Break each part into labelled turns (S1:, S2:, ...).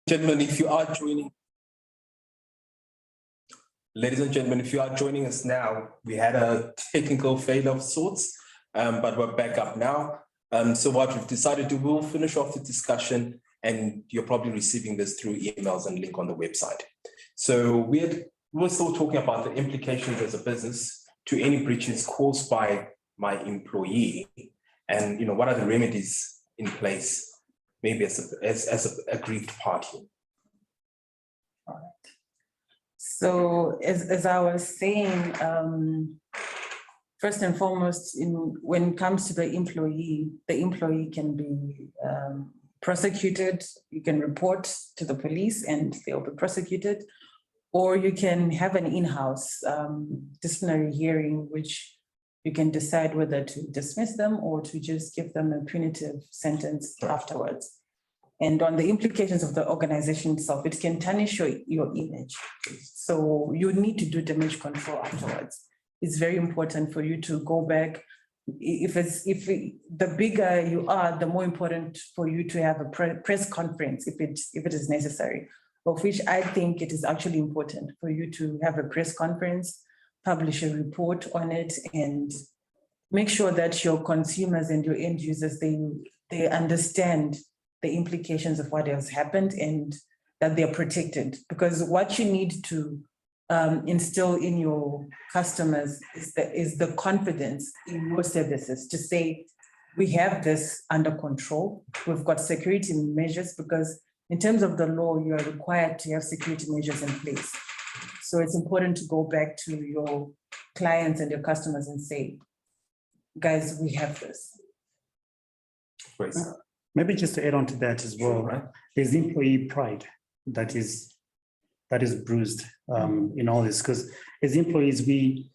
S1: Gentlemen, if you are joining, ladies and gentlemen, if you are joining us now, we had a technical failure of sorts, but we're back up now. So what we've decided to, we'll finish off the discussion, and you're probably receiving this through emails and link on the website. So we're still talking about the implications as a business to any breaches caused by my employee, and what are the remedies in place, maybe as a aggrieved party.
S2: All right. So as I was saying, first and foremost, when it comes to the employee can be prosecuted. You can report to the police and they'll be prosecuted, or you can have an in-house disciplinary hearing, which you can decide whether to dismiss them or to just give them a punitive sentence afterwards. And on the implications of the organization itself, it can tarnish your image. So you need to do damage control afterwards. It's very important for you to go back. The bigger you are, the more important for you to have a press conference if it is necessary, of which I think it is actually important for you to have a press conference, publish a report on it, and make sure that your consumers and your end users, they understand the implications of what has happened and that they're protected. Because what you need to instill in your customers is the confidence in your services to say, we have this under control. We've got security measures, because in terms of the law, you are required to have security measures in place. So it's important to go back to your clients and your customers and say, guys, we have this.
S1: Great.
S3: Maybe just to add on to that as well, right? There's employee pride that is bruised in all this, because as employees, we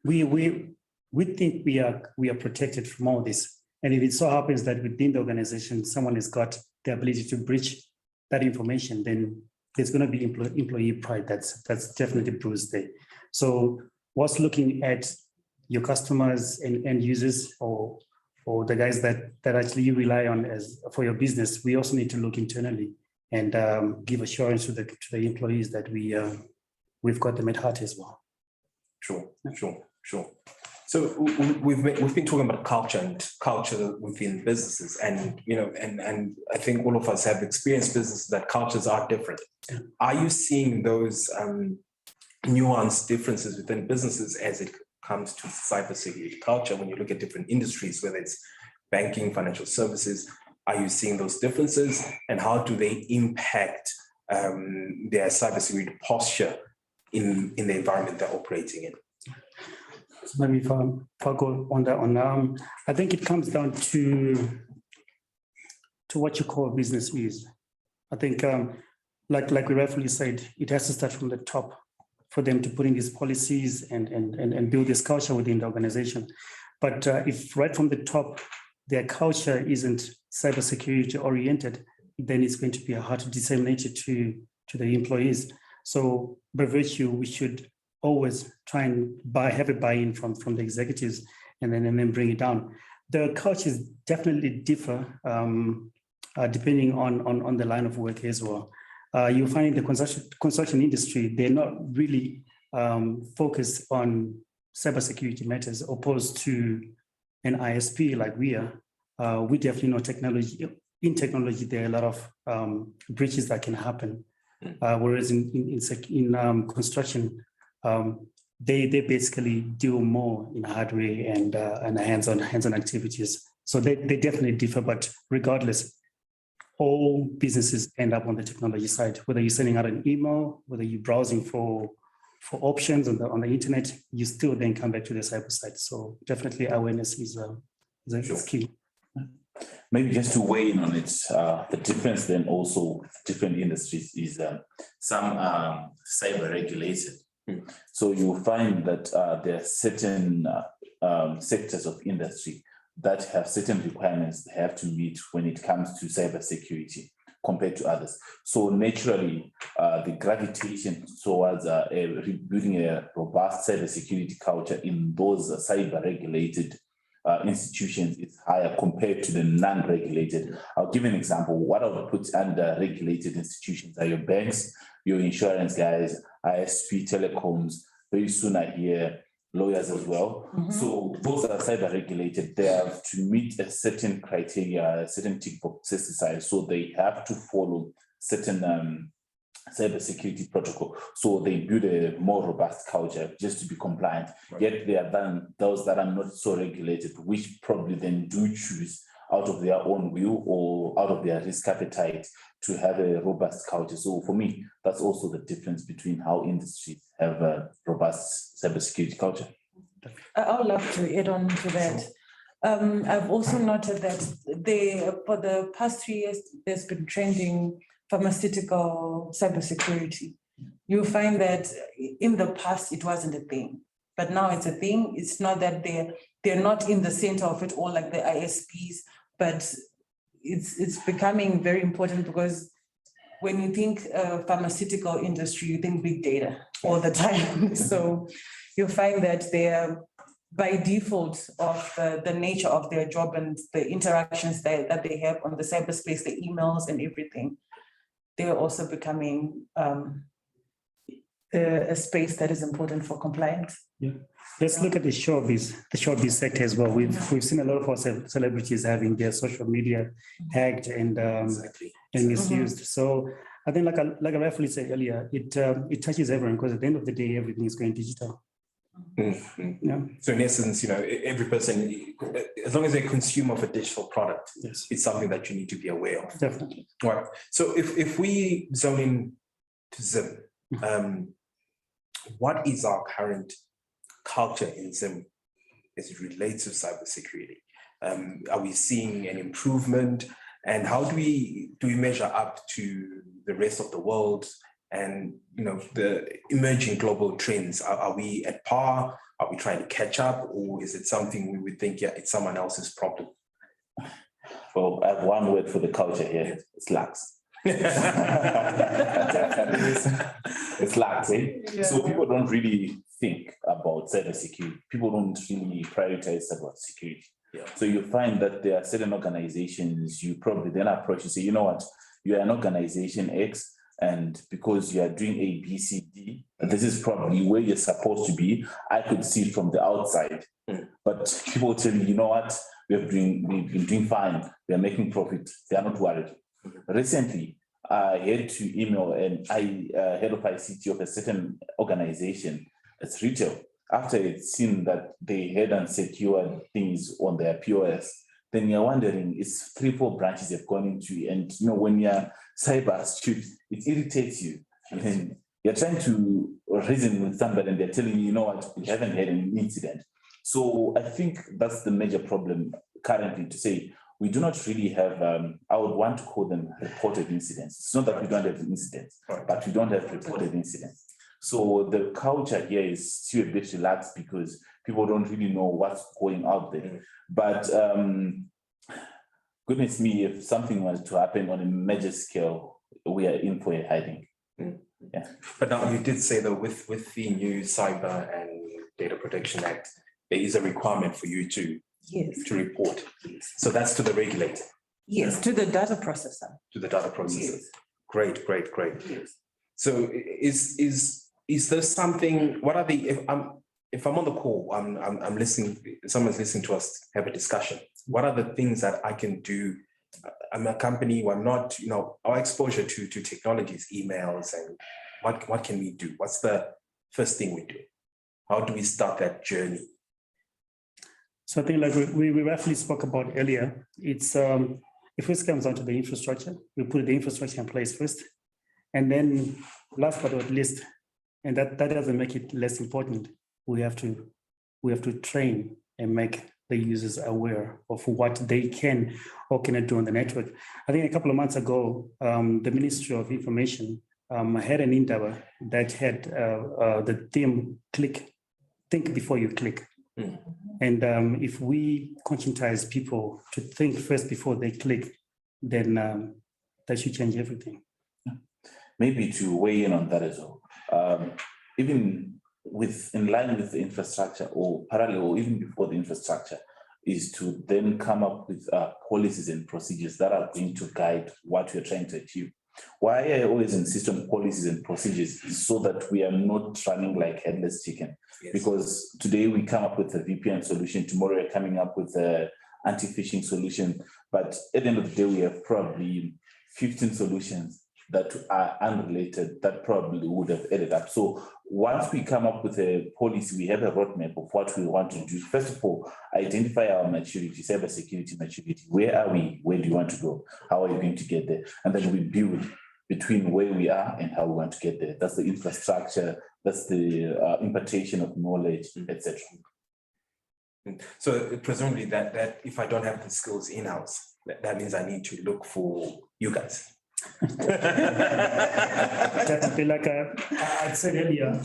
S3: think we are protected from all this. And if it so happens that within the organization, someone has got the ability to breach that information, then there's going to be employee pride that's definitely bruised there. So whilst looking at your customers and end users, or the guys that actually you rely on for your business, we also need to look internally and give assurance to the employees that we've got them at heart as well.
S1: Sure. So we've been talking about culture within businesses, and and I think all of us have experienced businesses that cultures are different. Yeah. Are you seeing those nuanced differences within businesses as it comes to cybersecurity culture? When you look at different industries, whether it's banking, financial services, are you seeing those differences, and how do they impact their cybersecurity posture in the environment they're operating in?
S3: So maybe if I go on that one, I think it comes down to what your core business is. I think, like we rightfully said, it has to start from the top for them to put in these policies and build this culture within the organization. But if right from the top, their culture isn't cybersecurity oriented, then it's going to be hard to disseminate it to the employees. So by virtue, we should always try and have a buy-in from the executives and then bring it down. The cultures definitely differ depending on the line of work as well. You'll find in the construction industry, they're not really focused on cybersecurity matters, opposed to an ISP like we are. We definitely know technology. In technology, there are a lot of breaches that can happen. Whereas in construction, they basically deal more in hardware and hands-on activities. So they definitely differ, but regardless, all businesses end up on the technology side. Whether you're sending out an email, whether you're browsing for options on the internet, you still then come back to the cyber side. So definitely awareness is key.
S4: Maybe just to weigh in on it, the difference then also with different industries is some are cyber regulated. So you'll find that there are certain sectors of industry that have certain requirements they have to meet when it comes to cybersecurity compared to others. So naturally, the gravitation towards building a robust cybersecurity culture in those cyber-regulated institutions is higher compared to the non-regulated. I'll give an example. What I would put under regulated institutions are your banks, your insurance guys, ISP, telecoms, very soon I hear lawyers as well. So those are cyber regulated. They have to meet a certain criteria, a certain tick box exercise. So they have to follow certain cybersecurity protocol. So they build a more robust culture just to be compliant.
S1: Right.
S4: Yet there are then those that are not so regulated, which probably then do choose out of their own will or out of their risk appetite to have a robust culture. So for me, that's also the difference between how industries have a robust cybersecurity culture.
S2: I would love to add on to that. I've also noted that for the past 3 years, there's been trending pharmaceutical cybersecurity. You find that in the past, it wasn't a thing, but now it's a thing. It's not that they're not in the center of it all like the ISPs, but it's becoming very important because when you think pharmaceutical industry, you think big data all the time. So you find that they're by default of the nature of their job and the interactions that they have on the cyberspace, the emails and everything, they're also becoming a space that is important for compliance.
S3: Yeah. Let's look at the showbiz sector as well. We've seen a lot of our celebrities having their social media hacked and misused. So I think, like I rightfully said earlier, it touches everyone because at the end of the day, everything is going digital. Yeah.
S1: So in essence, every person, as long as they're a consumer of a digital product,
S3: Yes.
S1: it's something that you need to be aware of.
S3: Definitely.
S1: Right. So if we zone in to Zim, what is our current culture in Zim as it relates to cybersecurity? Are we seeing an improvement? And how do we measure up to the rest of the world and the emerging global trends? Are we at par? Are we trying to catch up, or is it something we would think, it's someone else's problem?
S4: Well, I have one word for the culture here. It's lax. It's lax, eh?
S2: Yeah.
S4: So people don't really think about cybersecurity. People don't really prioritize cybersecurity.
S1: Yeah.
S4: So you find that there are certain organizations you probably then approach and say, you know what, you are an organization X, and because you are doing A, B, C, D, this is probably where you're supposed to be. I could see it from the outside. But people tell me, you know what, we've been doing fine. We are making profit. They are not worried. Recently, I had to email and head of ICT of a certain organization. It's retail. After I'd seen that they had unsecured things on their POS, then you're wondering, it's 3-4 branches they've gone into. And when you're cyber astute, it irritates you. And you're trying to reason with somebody and they're telling you, you know what, we haven't had an incident. So I think that's the major problem currently, to say we do not really have, I would want to call them reported incidents. It's not that we don't have incidents, but we don't have reported incidents. So the culture here is still a bit relaxed because people don't really know what's going out there. But goodness me, if something was to happen on a major scale, we are in for a hiding. Yeah.
S1: But now you did say that with the new Cyber and Data Protection Act, there is a requirement for you to report.
S2: Yes.
S1: So that's to the regulator.
S2: Yes, to the data processor.
S1: To the data processor.
S2: Yes.
S1: Great.
S2: Yes.
S1: So is there something? What are the? If I'm on the call, I'm listening. Someone's listening to us have a discussion. What are the things that I can do? I'm a company. We're not. Our exposure to technologies, emails, and what can we do? What's the first thing we do? How do we start that journey?
S3: So I think, like we roughly spoke about earlier, it's it first comes down to the infrastructure. We put the infrastructure in place first, and then last but not least, and that doesn't make it less important. We have to train and make the users aware of what they can or cannot do on the network. I think a couple of months ago, the Ministry of Information had an endeavor that had the theme think before you click. And if we conscientize people to think first before they click, then that should change everything.
S4: Maybe to weigh in on that as well. Even in line with the infrastructure or parallel or even before the infrastructure, is to then come up with policies and procedures that are going to guide what we're trying to achieve. Why I always insist on policies and procedures is so that we are not running like headless chicken. Yes. Because today we come up with a VPN solution, tomorrow we're coming up with a anti-phishing solution, but at the end of the day, we have probably 15 solutions that are unrelated that probably would have added up. So once we come up with a policy, we have a roadmap of what we want to do. First of all, identify our maturity, cybersecurity maturity. Where are we? Where do you want to go? How are you going to get there? And then we build between where we are and how we want to get there. That's the infrastructure, that's the impartation of knowledge, etc.
S1: So presumably that if I don't have the skills in-house, that means I need to look for you guys.
S3: Definitely, like I said earlier,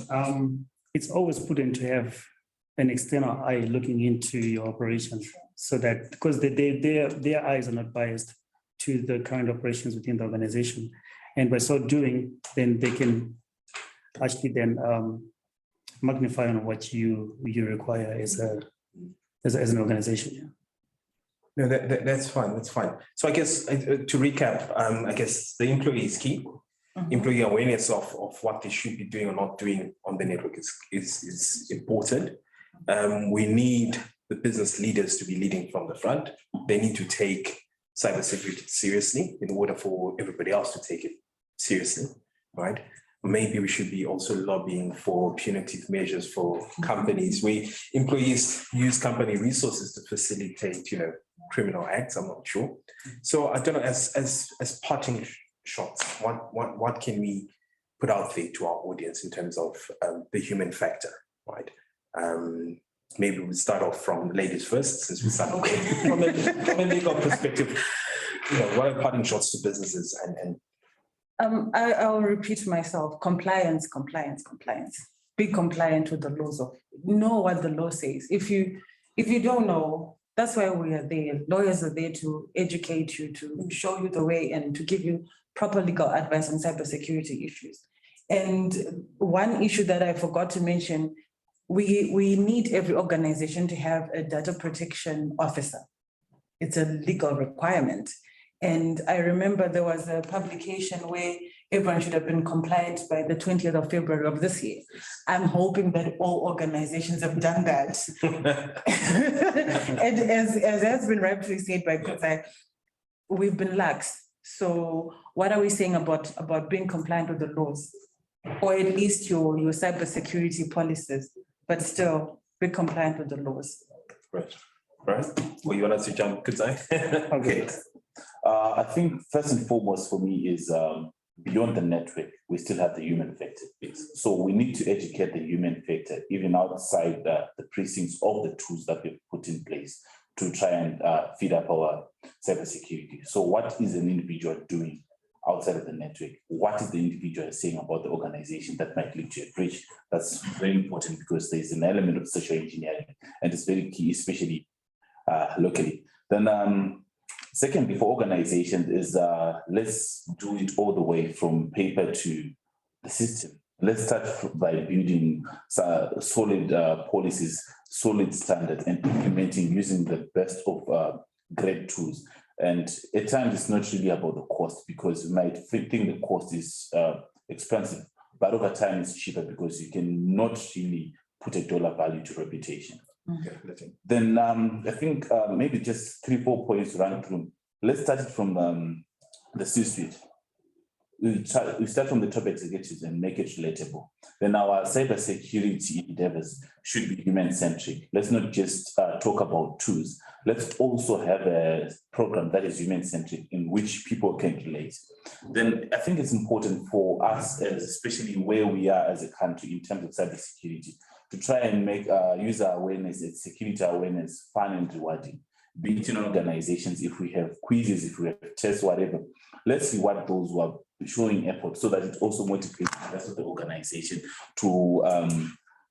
S3: it's always prudent to have an external eye looking into your operations, so that because their eyes are not biased to the current operations within the organization, and by so doing, then they can actually then magnify on what you require as an organization. Yeah.
S1: No, that's fine. That's fine. So I guess to recap, I guess the employee is key. Mm-hmm. Employee awareness of what they should be doing or not doing on the network is important. We need the business leaders to be leading from the front. They need to take cybersecurity seriously in order for everybody else to take it seriously, right? Maybe we should be also lobbying for punitive measures for companies where employees use company resources to facilitate, criminal acts. I'm not sure. So I don't know, as parting shots, what can we put out there to our audience in terms of the human factor, right? Maybe we'll start off from ladies first, since we started from a legal perspective. What are parting shots to businesses and
S2: I'll repeat myself: compliance. Be compliant with the laws know what the law says. If you don't know, that's why we are there. Lawyers are there to educate you, to show you the way, and to give you proper legal advice on cybersecurity issues. And one issue that I forgot to mention, we need every organization to have a data protection officer. It's a legal requirement. And I remember there was a publication where everyone should have been compliant by the 20th of February of this year. I'm hoping that all organizations have done that. And as has been rightfully said by Kutsai, we've been lax. So what are we saying about being compliant with the laws, or at least your cybersecurity policies, but still be compliant with the laws?
S1: Right. Well, you want us to jump, Kutsai?
S4: Okay. I think first and foremost for me is beyond the network, we still have the human factor. So we need to educate the human factor, even outside the precincts of the tools that we've put in place to try and feed up our cybersecurity. So what is an individual doing outside of the network? What is the individual saying about the organization that might lead to a breach? That's very important because there's an element of social engineering, and it's very key, especially locally. Then secondly, for organizations is let's do it all the way from paper to the system. Let's start by building solid policies, solid standards, and implementing using the best of great tools. And at times it's not really about the cost, because you might think the cost is expensive, but over time it's cheaper because you can not really put a dollar value to reputation. Okay. Then I think maybe just 3-4 points to run through. Let's start it from the C-suite. We start from the top executives and make it relatable. Then our cybersecurity endeavors should be human-centric. Let's not just talk about tools. Let's also have a program that is human-centric in which people can relate. Then I think it's important for us, especially where we are as a country in terms of cybersecurity, to try and make user awareness and security awareness fun and rewarding. Be it in organizations, if we have quizzes, if we have tests, whatever, let's reward those who are showing effort so that it also motivates the rest of the organization to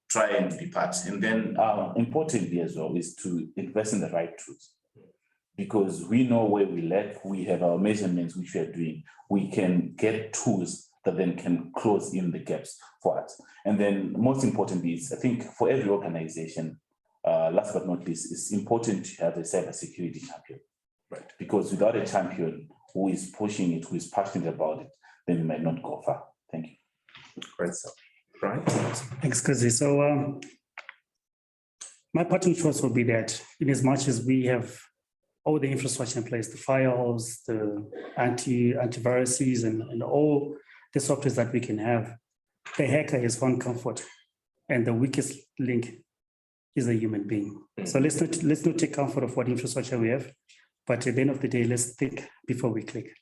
S4: try and be part. And then importantly as well is to invest in the right tools, because we know where we lack, we have our measurements which we are doing. We can get tools that then can close in the gaps for us. And then most importantly is, I think for every organization, last but not least, it's important to have a cybersecurity champion. Right. Because without a champion who is pushing it, who is passionate about it, then we might not go far. Thank you.
S1: Great stuff. Right.
S3: Thanks, Kuzi. So my parting shots will be that in as much as we have all the infrastructure in place, the firewalls, the antiviruses, and all the softwares that we can have, the hacker has found comfort, and the weakest link is a human being. So let's not take comfort of what infrastructure we have, but at the end of the day, let's think before we click.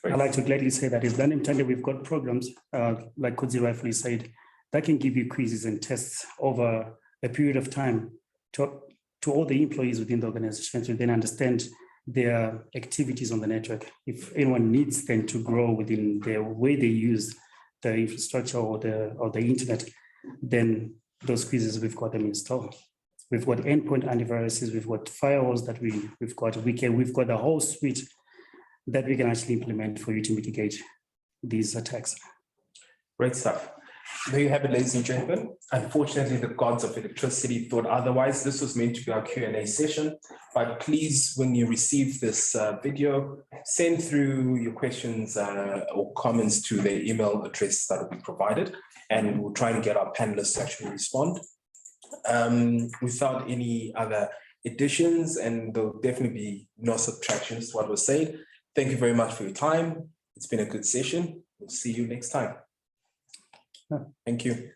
S1: Great.
S3: I like to gladly say that it's done in time. We've got programs, like Kuzi rightfully said, that can give you quizzes and tests over a period of time to all the employees within the organization to then understand their activities on the network. If anyone needs them to grow within the way they use the infrastructure or the internet, then those quizzes, we've got them installed. We've got endpoint antiviruses, we've got firewalls that we've got a whole suite that we can actually implement for you to mitigate these attacks.
S1: Great stuff. There you have it, ladies and gentlemen. Unfortunately, the gods of electricity thought otherwise. This was meant to be our Q&A session, but please, when you receive this video, send through your questions or comments to the email address that will be provided, and we'll try and get our panelists to actually respond. Without any other additions, and there'll definitely be no subtractions to what was said. Thank you very much for your time. It's been a good session. We'll see you next time. Thank you.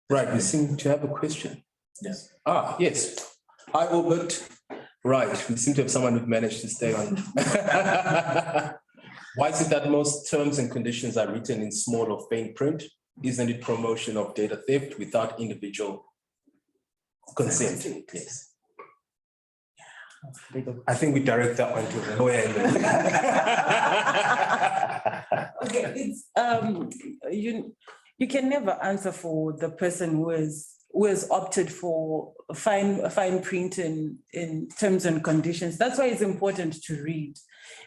S1: Right, we seem to have a question.
S4: Yes.
S1: Yes. Hi, Albert. Right, we seem to have someone who've managed to stay on. Why is it that most terms and conditions are written in small or faint print? Isn't it promotion of data theft without individual consent? Yes. I think we direct that one to the lawyer.
S2: Okay, it's you can never answer for the person who has opted for fine print in terms and conditions. That's why it's important to read,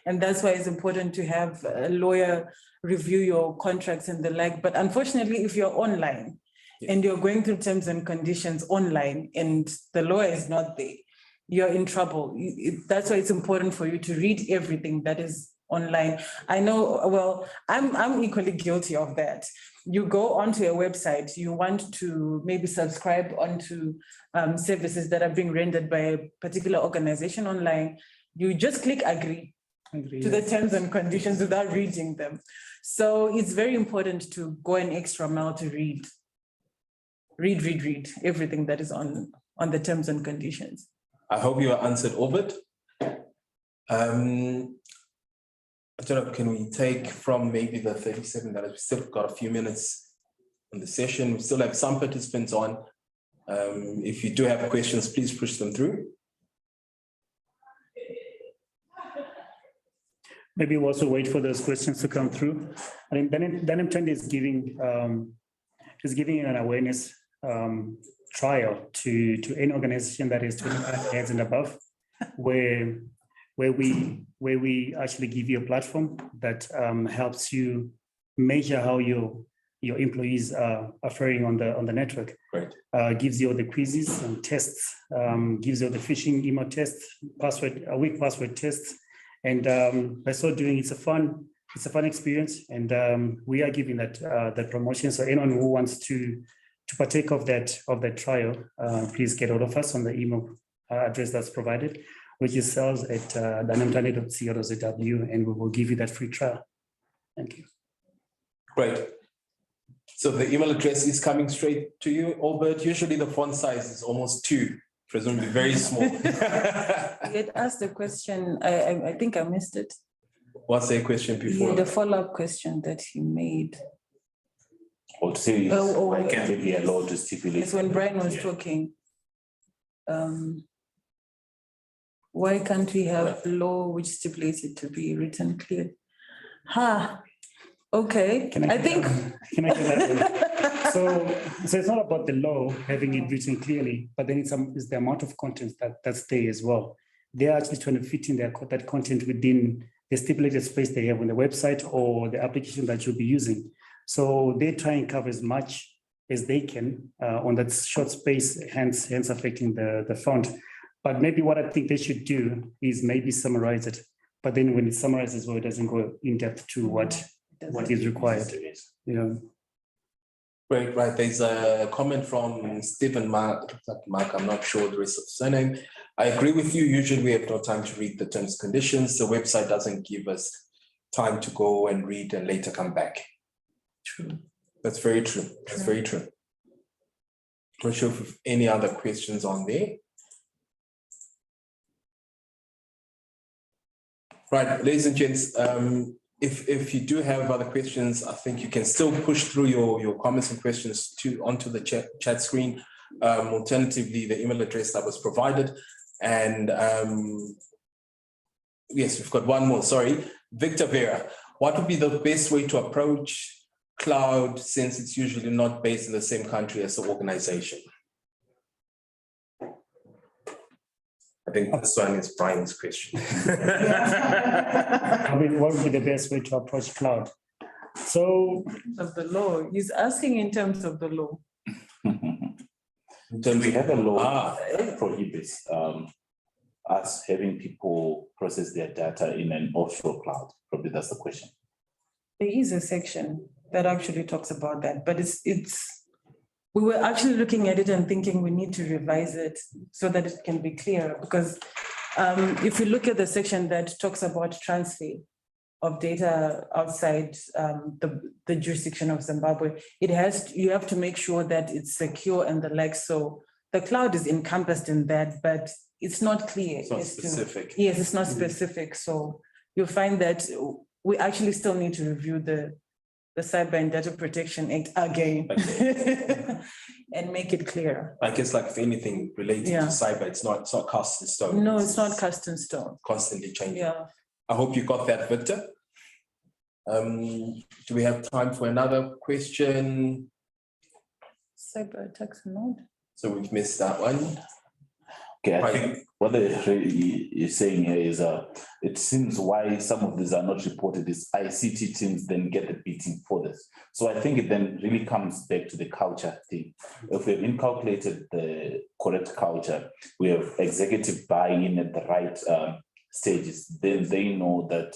S2: and that's why it's important to have a lawyer review your contracts and the like. But unfortunately, if you're online and you're going through terms and conditions online and the lawyer is not there, you're in trouble. That's why it's important for you to read everything that is online. I know, well, I'm equally guilty of that. You go onto a website, you want to maybe subscribe onto services that are being rendered by a particular organization online. You just click agree to the terms and conditions without reading them. So it's very important to go an extra mile to read everything that is on the terms and conditions.
S1: I hope you are answered, Albert. I don't know, can we take from maybe the 37 that we still got a few minutes on the session. We still have some participants on. If you do have questions, please push them through.
S3: Maybe we'll also wait for those questions to come through. I think Dynam Trend is giving an awareness trial to any organization that is 25 heads and above, where we actually give you a platform that helps you measure how your employees are faring on the network.
S1: Right.
S3: Gives you all the quizzes and tests, gives you all the phishing email tests, weak password tests, and by so doing, it's a fun experience, and we are giving that promotion. So anyone who wants to partake of that trial, please get hold of us on the email address that's provided, which is sales@dynamtrend.co.zw, and we will give you that free trial. Thank you. Great.
S1: So the email address is coming straight to you, Albert. Usually the font size is almost 2, presumably very small.
S2: You had asked the question, I think I missed it.
S1: What's the question before?
S2: The follow-up question that he made.
S4: Or to say, why can't it be allowed to stipulate?
S2: It's when Brian was talking. Why can't we have law which stipulates it to be written clear? Okay, I think.
S3: Can I get that? So it's not about the law having it written clearly, but then it's the amount of content that's there as well. They're actually trying to fit in that content within the stipulated space they have on the website or the application that you'll be using. So they try and cover as much as they can on that short space, hence affecting the font. But maybe what I think they should do is maybe summarize it. But then when it summarizes, well, it doesn't go in depth to what is required. Yeah.
S1: Right. There's a comment from Stephen Mark, I'm not sure the rest of the surname. I agree with you. Usually we have no time to read the terms and conditions. The website doesn't give us time to go and read and later come back.
S2: True.
S1: That's very true. That's very true. Not sure if any other questions on there. Right, ladies and gents, if you do have other questions, I think you can still push through your comments and questions onto the chat screen. Alternatively, the email address that was provided. And yes, we've got one more, sorry. Victor Vera, what would be the best way to approach cloud since it's usually not based in the same country as the organization? I think this one is Brian's question.
S3: I mean, what would be the best way to approach cloud? So
S2: Of the law, he's asking in terms of the law.
S4: We have a law that prohibits us having people process their data in an offshore cloud. Probably that's the question.
S2: There is a section that actually talks about that, but we were actually looking at it and thinking we need to revise it so that it can be clear, because if you look at the section that talks about transfer of data outside the jurisdiction of Zimbabwe, you have to make sure that it's secure and the like. So the cloud is encompassed in that, but it's not clear.
S1: It's not specific.
S2: Yes, it's not specific. So you'll find that we actually still need to review the Cyber and Data Protection Act again and make it clear.
S1: I guess like if anything related to cyber, it's not cast in stone.
S2: No, it's not cast in stone.
S1: Constantly changing.
S2: Yeah.
S1: I hope you got that, Victor. Do we have time for another question?
S2: Cyber attacks node.
S1: So we've missed that one.
S4: Okay, I
S1: Right.
S4: think what they're saying here is it seems why some of these are not reported is ICT teams then get the beating for this. So I think it then really comes back to the culture thing. If we've inculcated the correct culture, we have executive buy-in at the right stages, then they know that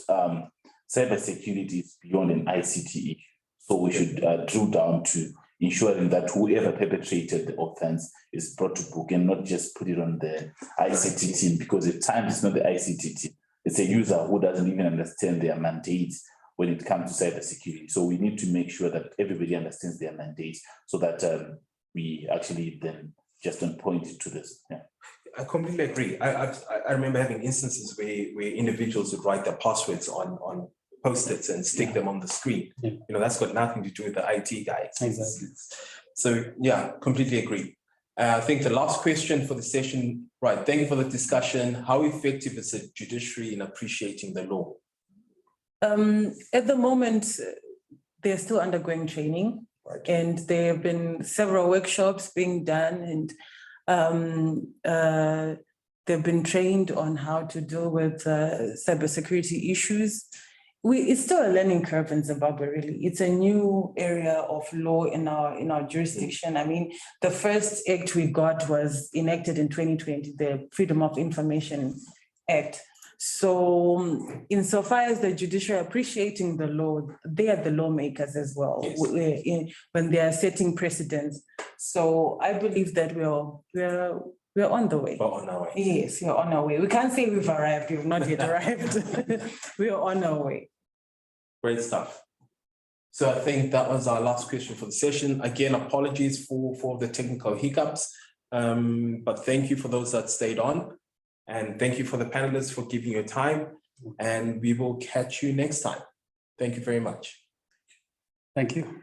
S4: cybersecurity is beyond an ICT issue. So we should drill down to ensuring that whoever perpetrated the offense is brought to book and not just put it on the ICT team, because at times it's not the ICT team. It's a user who doesn't even understand their mandates when it comes to cybersecurity. So we need to make sure that everybody understands their mandates so that we actually then just don't point to this. Yeah.
S1: I completely agree. I remember having instances where individuals would write their passwords on Post-its and stick them on the screen.
S3: Yeah.
S1: You know, that's got nothing to do with the IT guys.
S3: Exactly.
S1: So yeah, completely agree. I think the last question for the session, right, thank you for the discussion. How effective is the judiciary in appreciating the law?
S2: At the moment, they're still undergoing training,
S1: Right.
S2: and there have been several workshops being done, and they've been trained on how to deal with cybersecurity issues. It's still a learning curve in Zimbabwe, really. It's a new area of law in our jurisdiction. I mean, the first act we got was enacted in 2020, the Freedom of Information Act. So insofar as the judiciary appreciating the law, they are the lawmakers as well.
S1: Yes.
S2: When they are setting precedents. So I believe that we're on the way.
S1: But on our way.
S2: Yes, we're on our way. We can't say we've arrived. We've not yet arrived. We are on our way.
S1: Great stuff. So I think that was our last question for the session. Again, apologies for the technical hiccups, but thank you for those that stayed on. And thank you for the panelists for giving your time. And we will catch you next time. Thank you very much.
S3: Thank you.